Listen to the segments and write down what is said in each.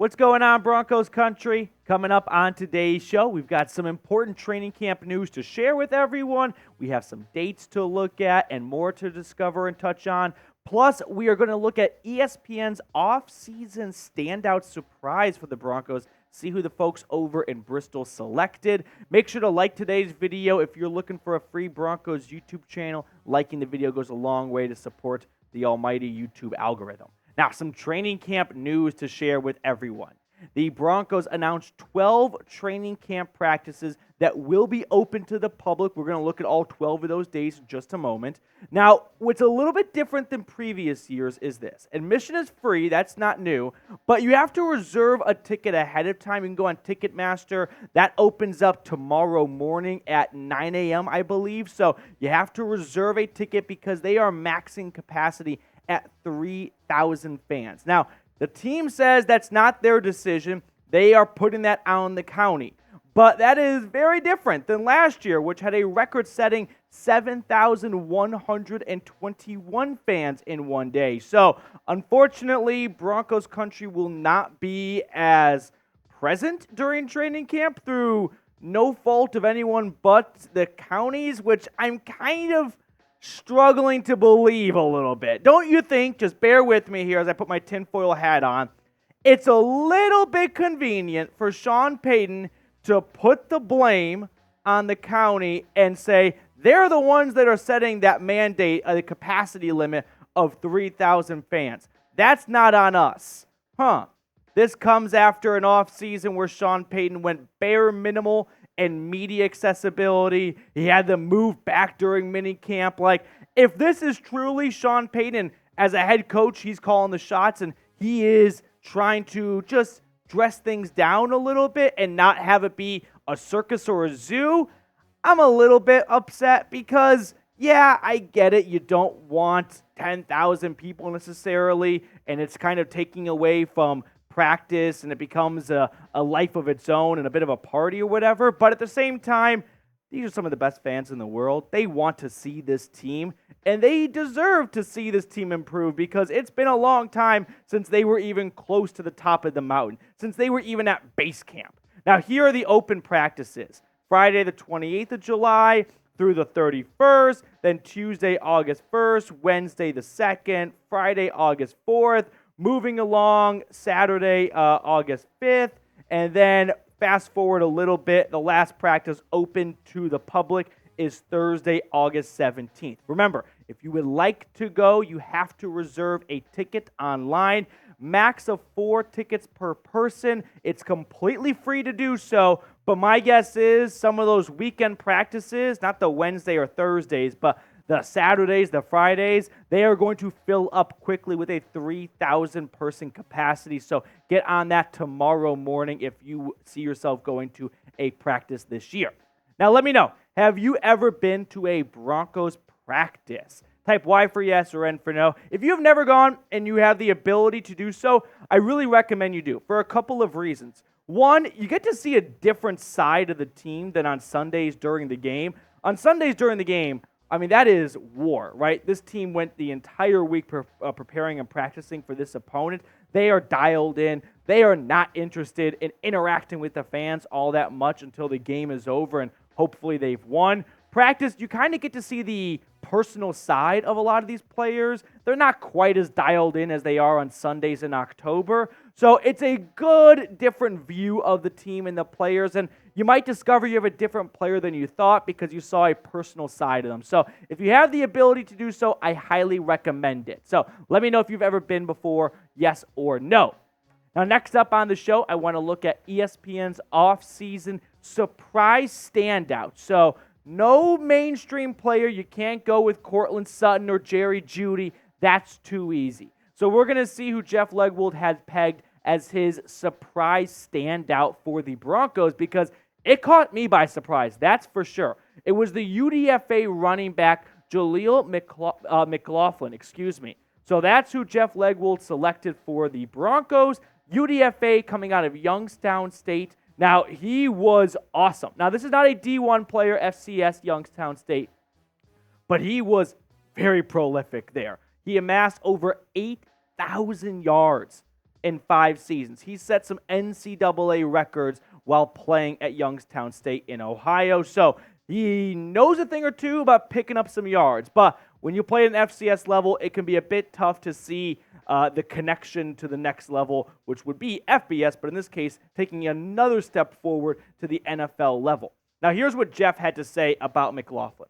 What's going on, Broncos country? Coming up on today's show, we've got some important training camp news to share with everyone. We have some dates to look at and more to discover and touch on. Plus, we are going to look at ESPN's off-season standout surprise for the Broncos. See who the folks over in Bristol selected. Make sure to like today's video if you're looking for a free Broncos YouTube channel. Liking the video goes a long way to support the almighty YouTube algorithm. Now, some training camp news to share with everyone. The Broncos announced 12 training camp practices that will be open to the public. We're going to look at all 12 of those days in just a moment. Now, what's a little bit different than previous years is this. Admission is free. That's not new. But you have to reserve a ticket ahead of time. You can go on Ticketmaster. That opens up tomorrow morning at 9 a.m., I believe. So you have to reserve a ticket because they are maxing capacity at 3,000 fans. Now, the team says that's not their decision. They are putting that on the county. But that is very different than last year, which had a record-setting 7,121 fans in one day. So, unfortunately, Broncos country will not be as present during training camp through no fault of anyone but the counties, which I'm kind of struggling to believe a little bit. Don't you think, just bear with me here as I put my tinfoil hat on, it's a little bit convenient for Sean Payton to put the blame on the county and say they're the ones that are setting that mandate, the capacity limit of 3,000 fans. That's not on us. This comes after an offseason where Sean Payton went bare minimal and media accessibility. He had to move back during minicamp. Like, if this is truly Sean Payton as a head coach, he's calling the shots and he is trying to just dress things down a little bit and not have it be a circus or a zoo, I'm a little bit upset because, yeah, I get it. You don't want 10,000 people necessarily, and it's kind of taking away from practice and it becomes a life of its own and a bit of a party or whatever. But at the same time, these are some of the best fans in the world. They want to see this team, and they deserve to see this team improve because it's been a long time since they were even close to the top of the mountain, since they were even at base camp. Now, here are the open practices. Friday, the 28th of July through the 31st, then Tuesday, August 1st, Wednesday, the 2nd, Friday, August 4th, moving along Saturday, August 5th, and then fast forward a little bit, the last practice open to the public is Thursday, August 17th. Remember, if you would like to go, you have to reserve a ticket online. Max of 4 tickets per person. It's completely free to do so, but my guess is some of those weekend practices, not the Wednesday or Thursdays, but the Saturdays, the Fridays, they are going to fill up quickly with a 3,000 person capacity. So get on that tomorrow morning if you see yourself going to a practice this year. Now let me know, have you ever been to a Broncos practice? Type Y for yes or N for no. If you have never gone and you have the ability to do so, I really recommend you do for a couple of reasons. One, you get to see a different side of the team than on Sundays during the game. On Sundays during the game, I mean, that is war, right? This team went the entire week preparing and practicing for this opponent. They are dialed in. They are not interested in interacting with the fans all that much until the game is over and hopefully they've won. Practice, you kind of get to see the personal side of a lot of these players. They're not quite as dialed in as they are on Sundays in October. So it's a good, different view of the team and the players. And you might discover you have a different player than you thought because you saw a personal side of them. So if you have the ability to do so, I highly recommend it. So let me know if you've ever been before, yes or no. Now, next up on the show, I want to look at ESPN's off-season surprise standout. So no mainstream player. You can't go with Cortland Sutton or Jerry Jeudy. That's too easy. So we're going to see who Jeff Legwold has pegged as his surprise standout for the Broncos because it caught me by surprise, that's for sure. It was the UDFA running back Jaleel McLaughlin, So that's who Jeff Legwold selected for the Broncos. UDFA coming out of Youngstown State. Now, he was awesome. Now, this is not a D1 player, FCS Youngstown State, but he was very prolific there. He amassed over 8,000 yards in 5 seasons. He set some NCAA records while playing at Youngstown State in Ohio. So he knows a thing or two about picking up some yards. But when you play at an FCS level, it can be a bit tough to see the connection to the next level, which would be FBS, but in this case, taking another step forward to the NFL level. Now, here's what Jeff had to say about McLaughlin.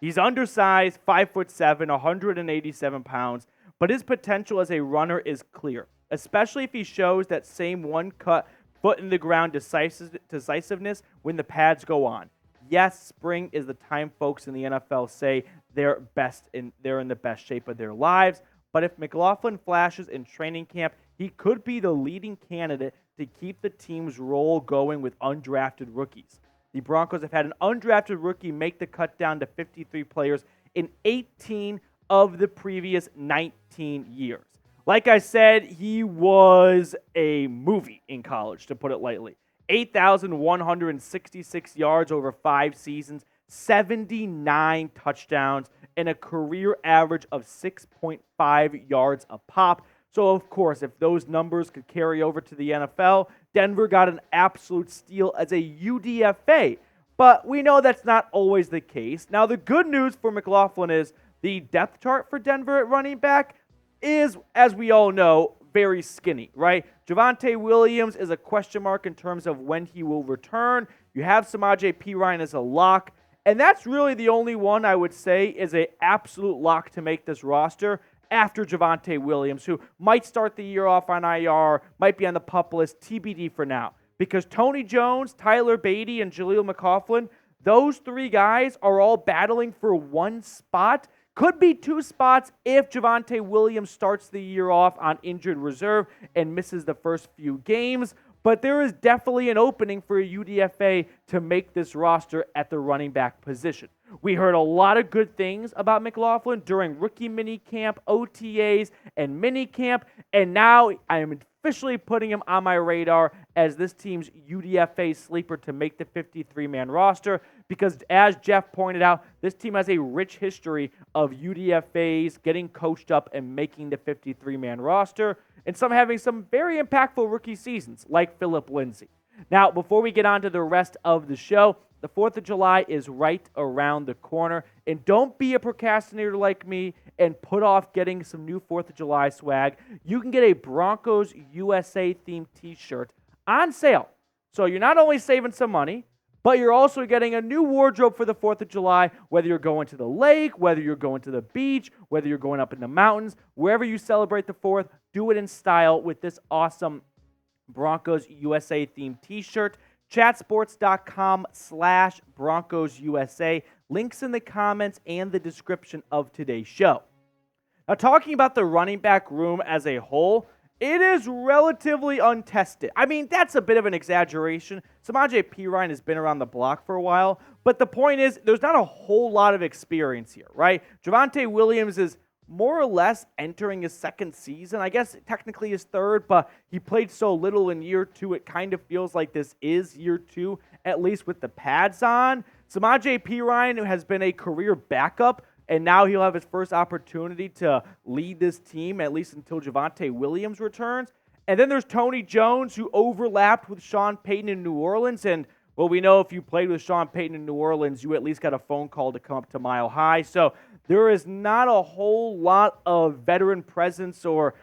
He's undersized, 5'7", 187 pounds, but his potential as a runner is clear, especially if he shows that same one-cut, foot-in-the-ground decisiveness when the pads go on. Yes, spring is the time folks in the NFL say they're in the best shape of their lives, but if McLaughlin flashes in training camp, he could be the leading candidate to keep the team's roll going with undrafted rookies. The Broncos have had an undrafted rookie make the cut down to 53 players in 18 of the previous 19 years. Like I said, he was a movie in college, to put it lightly. 8,166 yards over 5 seasons, 79 touchdowns, and a career average of 6.5 yards a pop. So, of course, if those numbers could carry over to the NFL, Denver got an absolute steal as a UDFA. But we know that's not always the case. Now, the good news for McLaughlin is the depth chart for Denver at running back is, as we all know, very skinny, right? Javonte Williams is a question mark in terms of when he will return. You have Samaje Perine as a lock. And that's really the only one I would say is an absolute lock to make this roster after Javonte Williams, who might start the year off on IR, might be on the PUP list, TBD for now. Because Tony Jones, Tyler Beatty, and Jaleel McLaughlin, those 3 guys are all battling for one spot. Could be 2 spots if Javonte Williams starts the year off on injured reserve and misses the first few games. But there is definitely an opening for a UDFA to make this roster at the running back position. We heard a lot of good things about McLaughlin during rookie minicamp, OTAs, and minicamp, and now I am officially putting him on my radar as this team's UDFA sleeper to make the 53-man roster because, as Jeff pointed out, this team has a rich history of UDFAs getting coached up and making the 53-man roster, and some having some very impactful rookie seasons, like Phillip Lindsay. Now, before we get on to the rest of the show, the 4th of July is right around the corner, and don't be a procrastinator like me and put off getting some new 4th of July swag. You can get a Broncos USA themed t-shirt on sale. So you're not only saving some money, but you're also getting a new wardrobe for the 4th of July, whether you're going to the lake, whether you're going to the beach, whether you're going up in the mountains, wherever you celebrate the 4th, do it in style with this awesome Broncos USA themed t-shirt. Chatsports.com/Broncos USA. Links in the comments and the description of today's show. Now, talking about the running back room as a whole, it is relatively untested. I mean, that's a bit of an exaggeration. Samaje Perine has been around the block for a while, but the point is there's not a whole lot of experience here, right? Javonte Williams is more or less entering his 2nd season. I guess technically his 3rd, but he played so little in year 2, it kind of feels like this is year 2, at least with the pads on. Samaje Perine, who has been a career backup, and now he'll have his first opportunity to lead this team, at least until Javonte Williams returns. And then there's Tony Jones, who overlapped with Sean Payton in New Orleans, and well, we know if you played with Sean Payton in New Orleans, you at least got a phone call to come up to Mile High. So there is not a whole lot of veteran presence or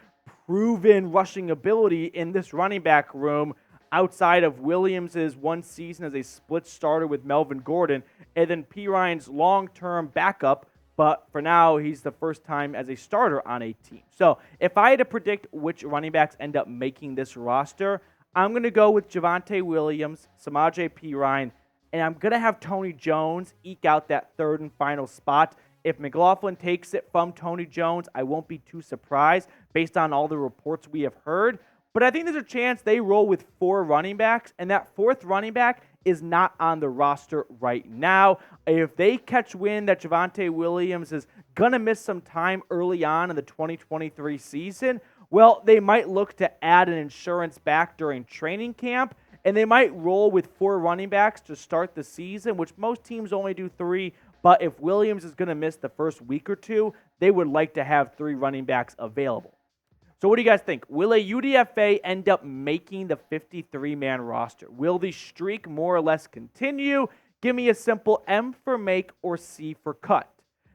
proven rushing ability in this running back room outside of Williams' 1 season as a split starter with Melvin Gordon, and then Perine's long-term backup, but for now, he's the first time as a starter on a team. So if I had to predict which running backs end up making this roster, I'm going to go with Javonte Williams, Samaje Perine, and I'm going to have Tony Jones eke out that 3rd and final spot. If McLaughlin takes it from Tony Jones, I won't be too surprised based on all the reports we have heard. But I think there's a chance they roll with 4 running backs, and that 4th running back is not on the roster right now. If they catch wind that Javonte Williams is going to miss some time early on in the 2023 season, well, they might look to add an insurance back during training camp, and they might roll with 4 running backs to start the season, which most teams only do 3. But if Williams is going to miss the first week or 2, they would like to have 3 running backs available. So what do you guys think? Will a UDFA end up making the 53-man roster? Will the streak more or less continue? Give me a simple M for make or C for cut.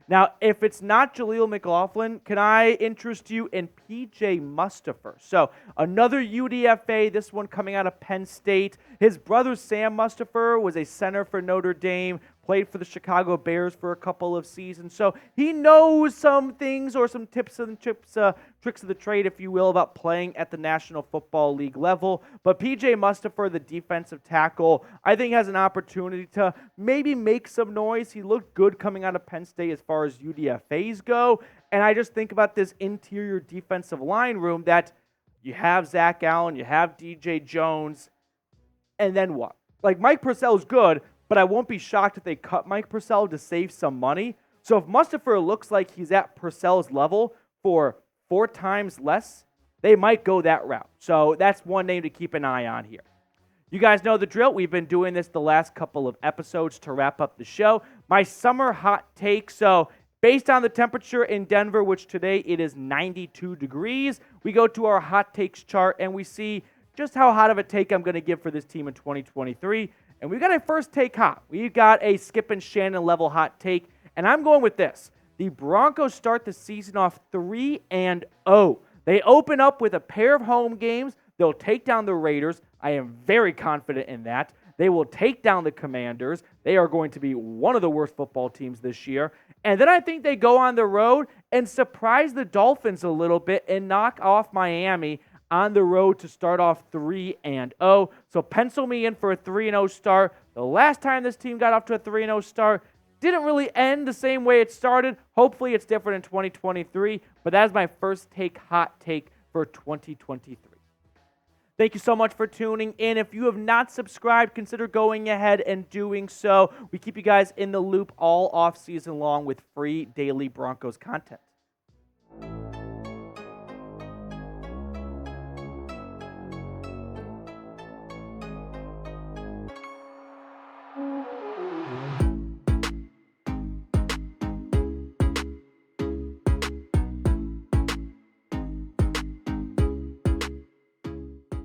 Now, if it's not Jaleel McLaughlin, can I interest you in PJ Mustipher? So, another UDFA, this one coming out of Penn State. His brother Sam Mustipher was a center for Notre Dame, played for the Chicago Bears for a couple of seasons. So, he knows some things or some tips and tricks of the trade, if you will, about playing at the National Football League level. But PJ Mustipher, the defensive tackle, I think has an opportunity to maybe make some noise. He looked good coming out of Penn State as far as UDFAs go. And I just think about this interior defensive line room that you have Zach Allen, you have DJ Jones, and then what? Like, Mike Purcell's good, but I won't be shocked if they cut Mike Purcell to save some money. So if Mustipher looks like he's at Purcell's level for 4 times less, they might go that route. So that's one name to keep an eye on here. You guys know the drill. We've been doing this the last couple of episodes to wrap up the show. My summer hot take. So based on the temperature in Denver, which today it is 92 degrees, we go to our hot takes chart and we see just how hot of a take I'm going to give for this team in 2023. And we've got a first take hot. We've got a Skip and Shannon level hot take. And I'm going with this. The Broncos start the season off 3-0. They open up with a pair of home games. They'll take down the Raiders. I am very confident in that. They will take down the Commanders. They are going to be one of the worst football teams this year. And then I think they go on the road and surprise the Dolphins a little bit and knock off Miami on the road to start off 3-0. So pencil me in for a 3-0 start. The last time this team got off to a 3-0 start didn't really end the same way it started. Hopefully it's different in 2023, but that is my first hot take for 2023. Thank you so much for tuning in. If you have not subscribed, consider going ahead and doing so. We keep you guys in the loop all off season long with free daily Broncos content.